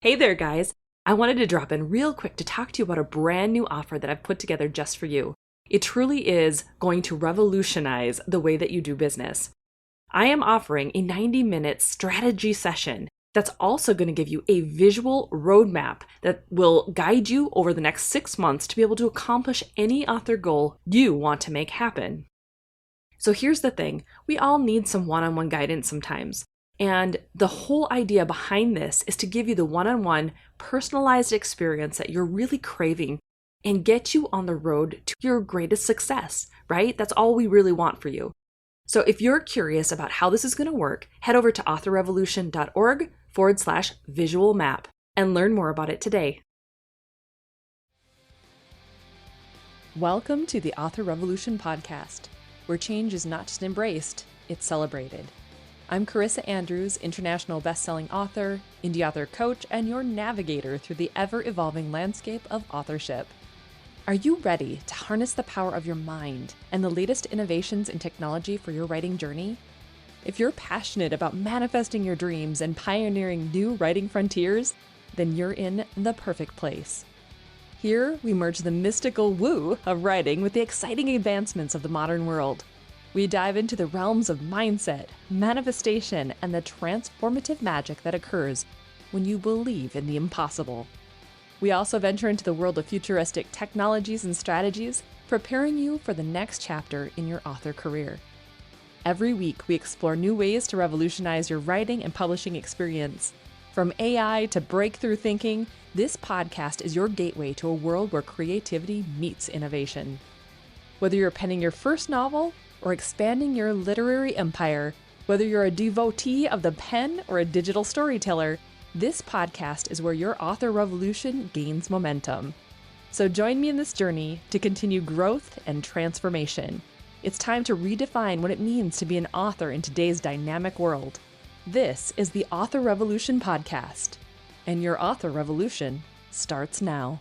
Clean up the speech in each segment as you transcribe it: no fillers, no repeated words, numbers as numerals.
Hey there, guys. I wanted to drop in real quick to talk to you about a brand new offer that I've put together just for you. It truly is going to revolutionize the way that you do business. I am offering a 90-minute strategy session that's also going to give you a visual roadmap that will guide you over the next 6 months to be able to accomplish any author goal you want to make happen. So here's the thing, we all need some one-on-one guidance sometimes. And the whole idea behind this is to give you the one-on-one personalized experience that you're really craving and get you on the road to your greatest success, right? That's all we really want for you. So if you're curious about how this is going to work, head over to authorrevolution.org/visual map and learn more about it today. Welcome to the Author Revolution podcast, where change is not just embraced, it's celebrated. I'm Carissa Andrews, international best-selling author, indie author coach, and your navigator through the ever-evolving landscape of authorship. Are you ready to harness the power of your mind and the latest innovations in technology for your writing journey? If you're passionate about manifesting your dreams and pioneering new writing frontiers, then you're in the perfect place. Here, we merge the mystical woo of writing with the exciting advancements of the modern world. We dive into the realms of mindset, manifestation, and the transformative magic that occurs when you believe in the impossible. We also venture into the world of futuristic technologies and strategies, preparing you for the next chapter in your author career. Every week, we explore new ways to revolutionize your writing and publishing experience. From AI to breakthrough thinking, this podcast is your gateway to a world where creativity meets innovation. Whether you're penning your first novel or expanding your literary empire, whether you're a devotee of the pen or a digital storyteller, this podcast is where your author revolution gains momentum. So join me in this journey to continue growth and transformation. It's time to redefine what it means to be an author in today's dynamic world. This is the Author Revolution podcast, and your author revolution starts now.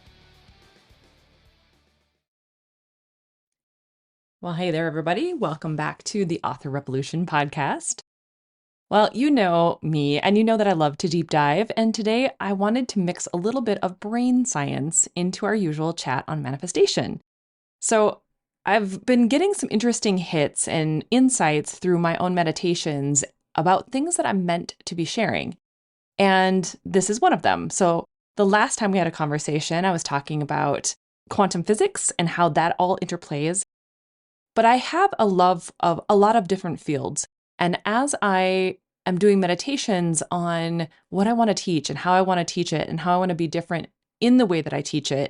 Well, hey there, everybody. Welcome back to the Author Revolution podcast. Well, you know me, and you know that I love to deep dive, and today I wanted to mix a little bit of brain science into our usual chat on manifestation. So I've been getting some interesting hits and insights through my own meditations about things that I'm meant to be sharing, and this is one of them. So the last time we had a conversation, I was talking about quantum physics and how that all interplays. But I have a love of a lot of different fields. And as I am doing meditations on what I want to teach and how I want to teach it and how I want to be different in the way that I teach it,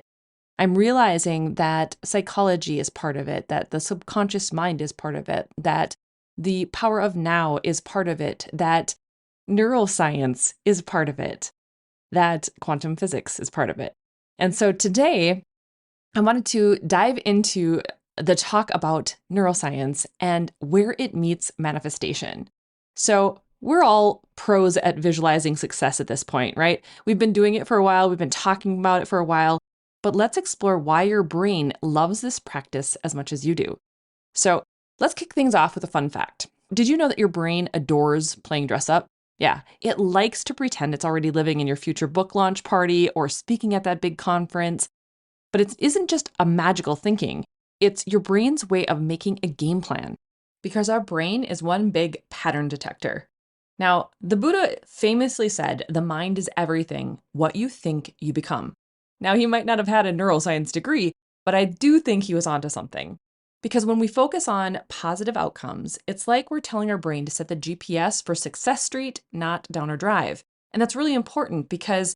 I'm realizing that psychology is part of it, that the subconscious mind is part of it, that the power of now is part of it, that neuroscience is part of it, that quantum physics is part of it. And so today, I wanted to dive into the talk about neuroscience and where it meets manifestation. So we're all pros at visualizing success at this point, right? We've been doing it for a while. We've been talking about it for a while, but let's explore why your brain loves this practice as much as you do. So let's kick things off with a fun fact. Did you know that your brain adores playing dress up? Yeah, it likes to pretend it's already living in your future book launch party or speaking at that big conference. But it isn't just a magical thinking. It's your brain's way of making a game plan, because our brain is one big pattern detector. Now, the Buddha famously said, the mind is everything. What you think, you become. Now, he might not have had a neuroscience degree, but I do think he was onto something. Because when we focus on positive outcomes, it's like we're telling our brain to set the GPS for Success Street, not Downer Drive. And that's really important because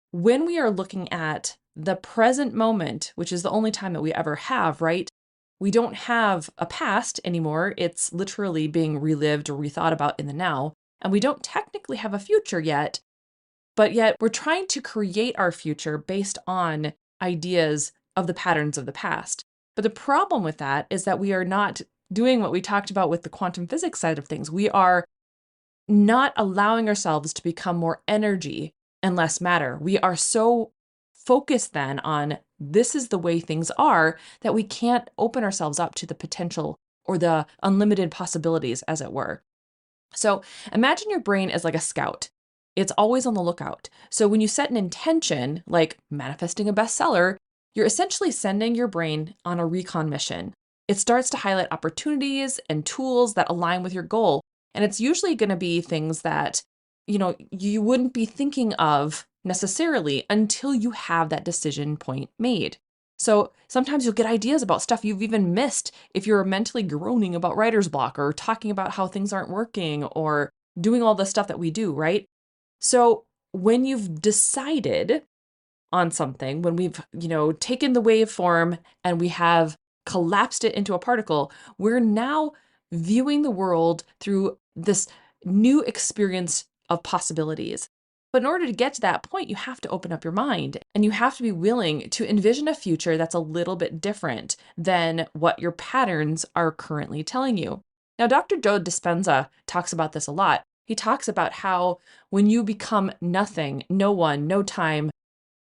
when we are looking at the present moment, which is the only time that we ever have, right? We don't have a past anymore. It's literally being relived or rethought about in the now. And we don't technically have a future yet, but yet we're trying to create our future based on ideas of the patterns of the past. But the problem with that is that we are not doing what we talked about with the quantum physics side of things. We are not allowing ourselves to become more energy and less matter. We are so focused then on this is the way things are that we can't open ourselves up to the potential or the unlimited possibilities, as it were. So imagine your brain as like a scout. It's always on the lookout. So when you set an intention, like manifesting a bestseller, you're essentially sending your brain on a recon mission. It starts to highlight opportunities and tools that align with your goal. And it's usually going to be things that, you wouldn't be thinking of necessarily until you have that decision point made. So sometimes you'll get ideas about stuff you've even missed if you're mentally groaning about writer's block or talking about how things aren't working or doing all the stuff that we do, right? So when you've decided on something, when we've, taken the waveform and we have collapsed it into a particle, we're now viewing the world through this new experience of possibilities. But in order to get to that point, you have to open up your mind and you have to be willing to envision a future that's a little bit different than what your patterns are currently telling you. Now, Dr. Joe Dispenza talks about this a lot. He talks about how when you become nothing, no one, no time,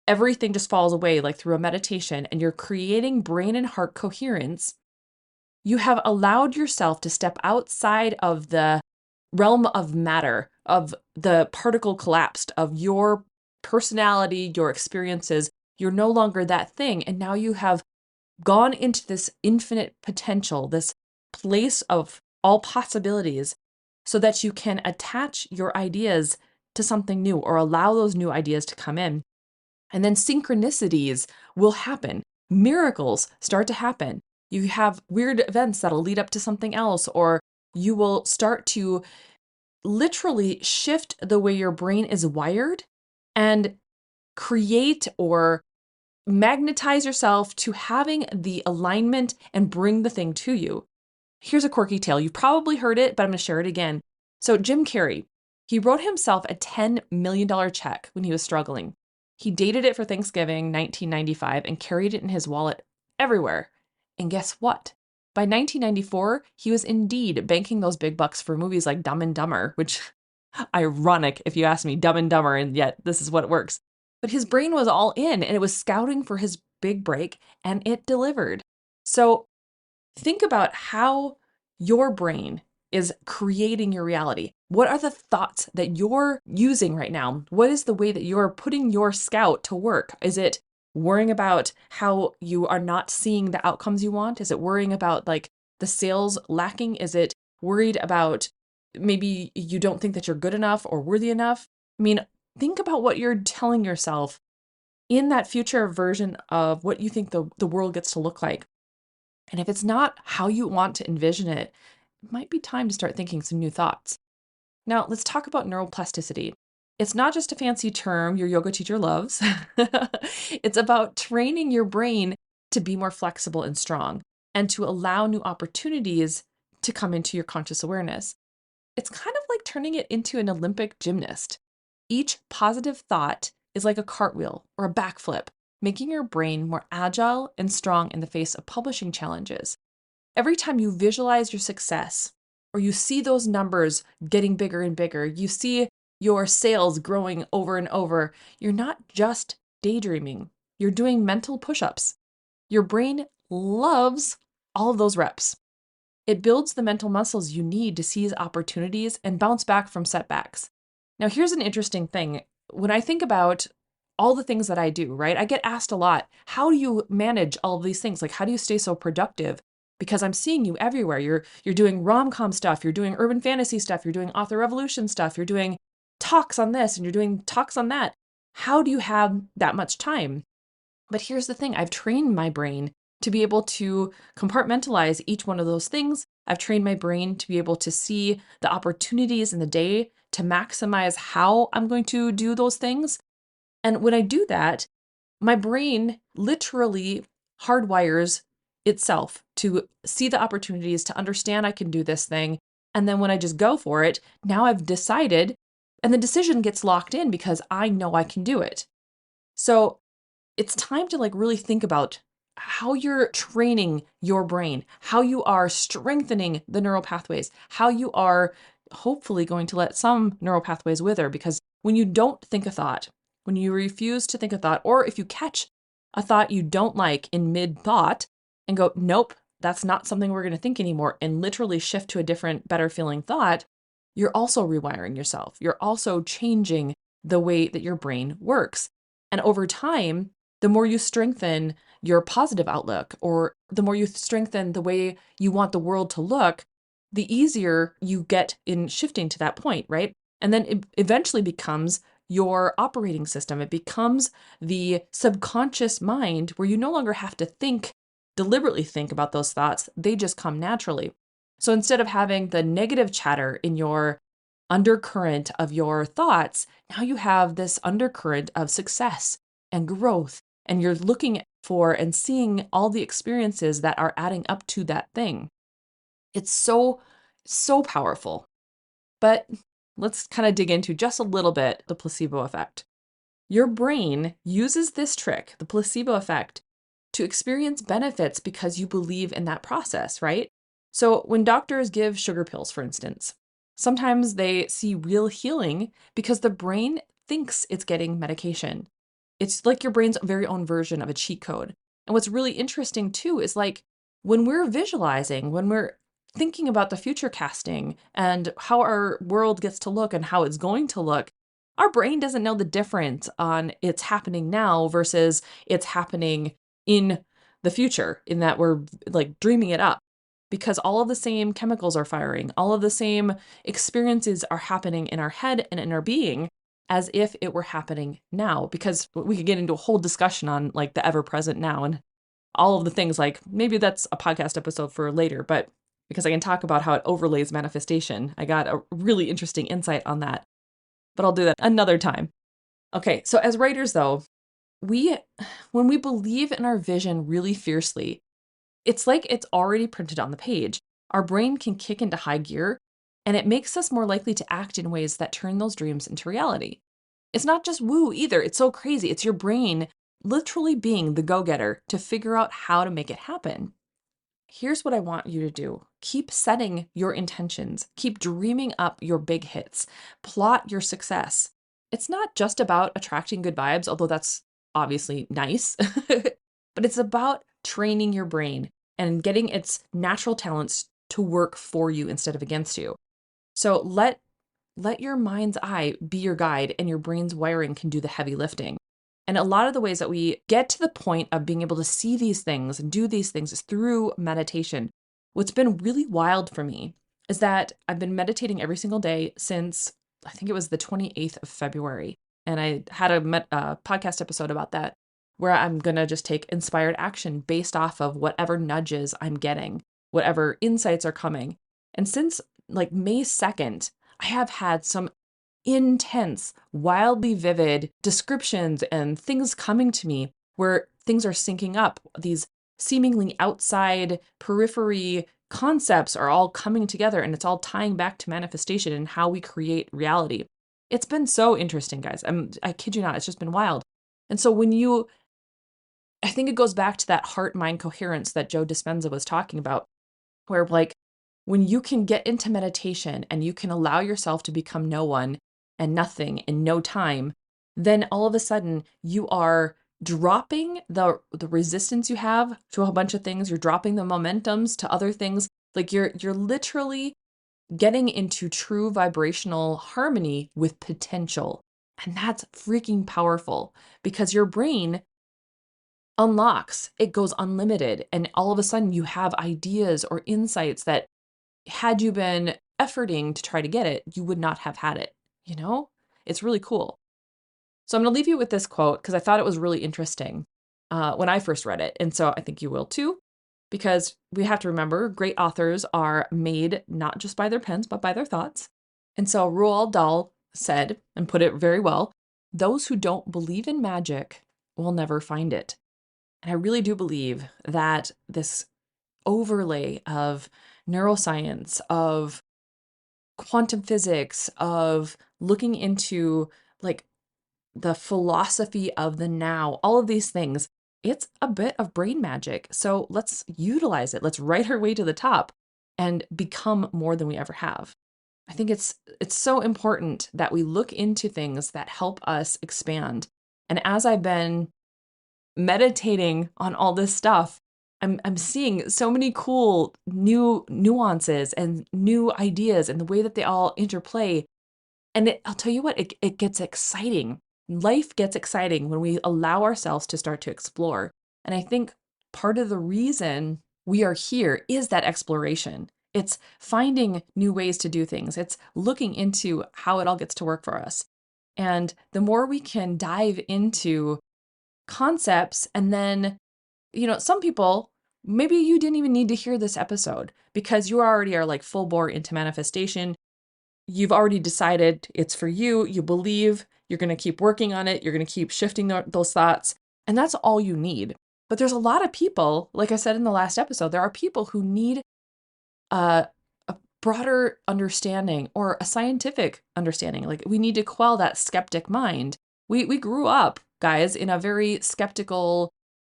everything just falls away like through a meditation and you're creating brain and heart coherence, you have allowed yourself to step outside of the realm of matter, of the particle collapsed, of your personality, your experiences. You're no longer that thing. And now you have gone into this infinite potential, this place of all possibilities, so that you can attach your ideas to something new or allow those new ideas to come in. And then synchronicities will happen. Miracles start to happen. You have weird events that'll lead up to something else, or you will start to literally shift the way your brain is wired and create or magnetize yourself to having the alignment and bring the thing to you. Here's a quirky tale. You've probably heard it, but I'm going to share it again. So Jim Carrey, he wrote himself a $10 million check when he was struggling. He dated it for Thanksgiving 1995 and carried it in his wallet everywhere. And guess what? By 1994, he was indeed banking those big bucks for movies like Dumb and Dumber, which ironic if you ask me, Dumb and Dumber, and yet this is what works. But his brain was all in and it was scouting for his big break and it delivered. So think about how your brain is creating your reality. What are the thoughts that you're using right now? What is the way that you're putting your scout to work? Is it worrying about how you are not seeing the outcomes you want? Is it worrying about like the sales lacking? Is it worried about maybe you don't think that you're good enough or worthy enough? I mean, think about what you're telling yourself in that future version of what you think the world gets to look like. And if it's not how you want to envision it, it might be time to start thinking some new thoughts. Now, let's talk about neuroplasticity. It's not just a fancy term your yoga teacher loves. It's about training your brain to be more flexible and strong and to allow new opportunities to come into your conscious awareness. It's kind of like turning it into an Olympic gymnast. Each positive thought is like a cartwheel or a backflip, making your brain more agile and strong in the face of publishing challenges. Every time you visualize your success or you see those numbers getting bigger and bigger, you see your sales growing over and over, you're not just daydreaming, you're doing mental push-ups. Your brain loves all of those reps. It builds the mental muscles you need to seize opportunities and bounce back from setbacks. Now, here's an interesting thing. When I think about all the things that I do, right? I get asked a lot, how do you manage all of these things? Like, how do you stay so productive? Because I'm seeing you everywhere. You're doing rom-com stuff, you're doing urban fantasy stuff, you're doing author revolution stuff, you're doing talks on this and you're doing talks on that. How do you have that much time? But here's the thing, I've trained my brain to be able to compartmentalize each one of those things. I've trained my brain to be able to see the opportunities in the day to maximize how I'm going to do those things. And when I do that, my brain literally hardwires itself to see the opportunities, to understand I can do this thing. And then when I just go for it, now I've decided, and the decision gets locked in because I know I can do it. So it's time to like really think about how you're training your brain, how you are strengthening the neural pathways, how you are hopefully going to let some neural pathways wither. Because when you don't think a thought, when you refuse to think a thought, or if you catch a thought you don't like in mid thought and go, nope, that's not something we're going to think anymore, and literally shift to a different, better feeling thought, you're also rewiring yourself. You're also changing the way that your brain works. And over time, the more you strengthen your positive outlook, or the more you strengthen the way you want the world to look, the easier you get in shifting to that point, right? And then it eventually becomes your operating system. It becomes the subconscious mind where you no longer have to deliberately think about those thoughts. They just come naturally. So instead of having the negative chatter in your undercurrent of your thoughts, now you have this undercurrent of success and growth, and you're looking for and seeing all the experiences that are adding up to that thing. It's so, so powerful. But let's kind of dig into just a little bit the placebo effect. Your brain uses this trick, the placebo effect, to experience benefits because you believe in that process, right? So when doctors give sugar pills, for instance, sometimes they see real healing because the brain thinks it's getting medication. It's like your brain's very own version of a cheat code. And what's really interesting too is like when we're visualizing, when we're thinking about the future casting and how our world gets to look and how it's going to look, our brain doesn't know the difference on it's happening now versus it's happening in the future, in that we're like dreaming it up, because all of the same chemicals are firing, all of the same experiences are happening in our head and in our being as if it were happening now. Because we could get into a whole discussion on like the ever present now and all of the things, like maybe that's a podcast episode for later, but because I can talk about how it overlays manifestation, I got a really interesting insight on that, but I'll do that another time. Okay, so as writers though, when we believe in our vision really fiercely, it's like it's already printed on the page. Our brain can kick into high gear, and it makes us more likely to act in ways that turn those dreams into reality. It's not just woo either. It's so crazy. It's your brain literally being the go-getter to figure out how to make it happen. Here's what I want you to do. Keep setting your intentions. Keep dreaming up your big hits. Plot your success. It's not just about attracting good vibes, although that's obviously nice, but it's about training your brain and getting its natural talents to work for you instead of against you. So let your mind's eye be your guide, and your brain's wiring can do the heavy lifting. And a lot of the ways that we get to the point of being able to see these things and do these things is through meditation. What's been really wild for me is that I've been meditating every single day since I think it was the 28th of February. And I had a podcast episode about that, where I'm going to just take inspired action based off of whatever nudges I'm getting, whatever insights are coming. And since like May 2nd, I have had some intense, wildly vivid descriptions and things coming to me where things are syncing up. These seemingly outside periphery concepts are all coming together, and it's all tying back to manifestation and how we create reality. It's been so interesting, guys. I kid you not, it's just been wild. And so I think it goes back to that heart-mind coherence that Joe Dispenza was talking about, where like when you can get into meditation and you can allow yourself to become no one and nothing in no time, then all of a sudden you are dropping the resistance you have to a bunch of things. You're dropping the momentums to other things. Like you're literally getting into true vibrational harmony with potential. And that's freaking powerful because your brain unlocks, it goes unlimited. And all of a sudden you have ideas or insights that had you been efforting to try to get it, you would not have had it. You know, it's really cool. So I'm going to leave you with this quote because I thought it was really interesting when I first read it. And so I think you will too, because we have to remember great authors are made not just by their pens, but by their thoughts. And so Roald Dahl said, and put it very well, those who don't believe in magic will never find it. And I really do believe that this overlay of neuroscience, of quantum physics, of looking into like the philosophy of the now, all of these things, it's a bit of brain magic. So let's utilize it. Let's write our way to the top and become more than we ever have. I think it's so important that we look into things that help us expand. And as I've been meditating on all this stuff, I'm seeing so many cool new nuances and new ideas and the way that they all interplay. And I'll tell you what, it gets exciting. Life gets exciting when we allow ourselves to start to explore. And I think part of the reason we are here is that exploration. It's finding new ways to do things. It's looking into how it all gets to work for us. And the more we can dive into concepts, and then, some people, maybe you didn't even need to hear this episode because you already are like full bore into manifestation. You've already decided it's for you. You believe you're going to keep working on it. You're going to keep shifting those thoughts. And that's all you need. But there's a lot of people, like I said in the last episode, there are people who need a broader understanding or a scientific understanding. Like we need to quell that skeptic mind. We grew up, guys, in a very skeptical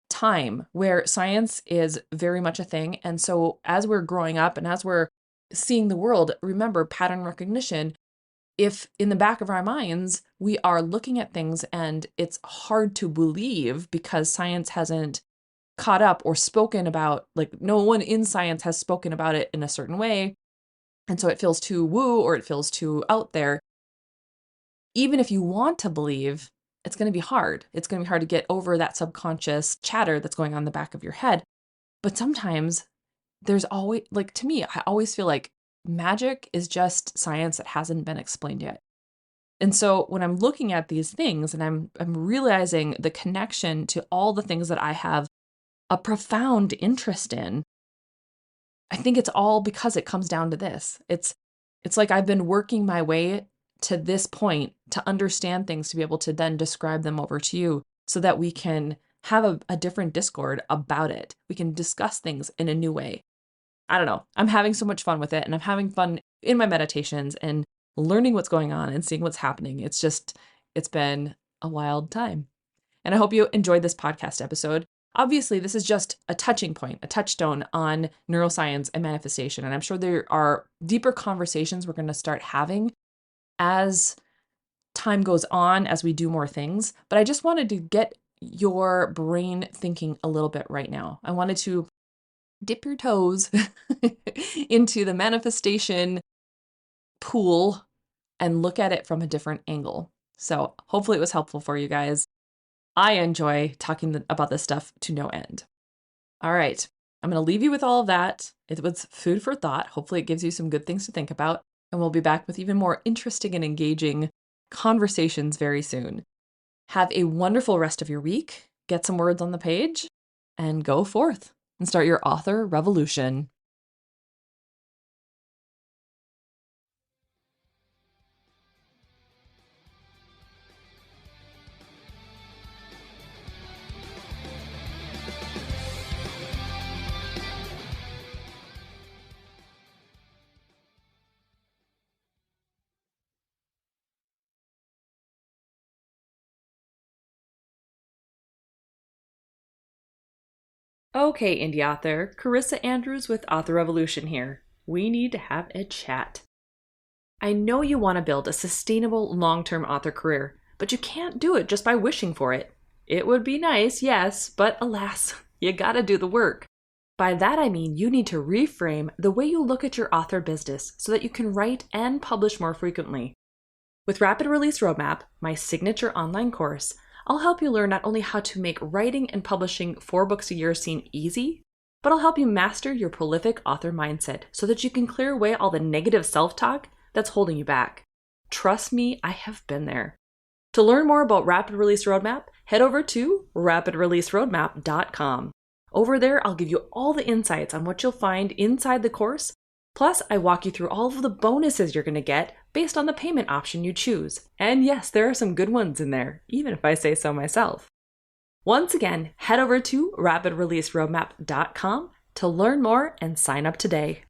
time where science is very much a thing. And so as we're growing up and as we're seeing the world, remember pattern recognition. If in the back of our minds, we are looking at things and it's hard to believe because science hasn't caught up or spoken about, like no one in science has spoken about it in a certain way. And so it feels too woo or it feels too out there. Even if you want to believe, it's going to be hard. It's going to be hard to get over that subconscious chatter that's going on in the back of your head. But sometimes there's always, like to me, I always feel like magic is just science that hasn't been explained yet. And so when I'm looking at these things and I'm realizing the connection to all the things that I have a profound interest in, I think it's all because it comes down to this. It's like I've been working my way to this point to understand things, to be able to then describe them over to you so that we can have a different discord about it. We can discuss things in a new way. I don't know. I'm having so much fun with it, and I'm having fun in my meditations and learning what's going on and seeing what's happening. It's been a wild time. And I hope you enjoyed this podcast episode. Obviously, this is just a touching point, a touchstone on neuroscience and manifestation. And I'm sure there are deeper conversations we're going to start having as time goes on, as we do more things. But I just wanted to get your brain thinking a little bit right now. I wanted to dip your toes into the manifestation pool and look at it from a different angle. So hopefully it was helpful for you guys. I enjoy talking about this stuff to no end. All right, I'm going to leave you with all of that. It was food for thought. Hopefully it gives you some good things to think about. And we'll be back with even more interesting and engaging conversations very soon. Have a wonderful rest of your week. Get some words on the page and go forth and start your author revolution. Okay, indie author, Carissa Andrews with Author Revolution here. We need to have a chat. I know you want to build a sustainable long-term author career, but you can't do it just by wishing for it. It would be nice, yes, but alas, you gotta do the work. By that I mean you need to reframe the way you look at your author business so that you can write and publish more frequently. With Rapid Release Roadmap, my signature online course, I'll help you learn not only how to make writing and publishing 4 books a year seem easy, but I'll help you master your prolific author mindset so that you can clear away all the negative self-talk that's holding you back. Trust me, I have been there. To learn more about Rapid Release Roadmap, head over to rapidreleaseroadmap.com. Over there, I'll give you all the insights on what you'll find inside the course. Plus, I walk you through all of the bonuses you're going to get based on the payment option you choose. And yes, there are some good ones in there, even if I say so myself. Once again, head over to rapidreleaseroadmap.com to learn more and sign up today.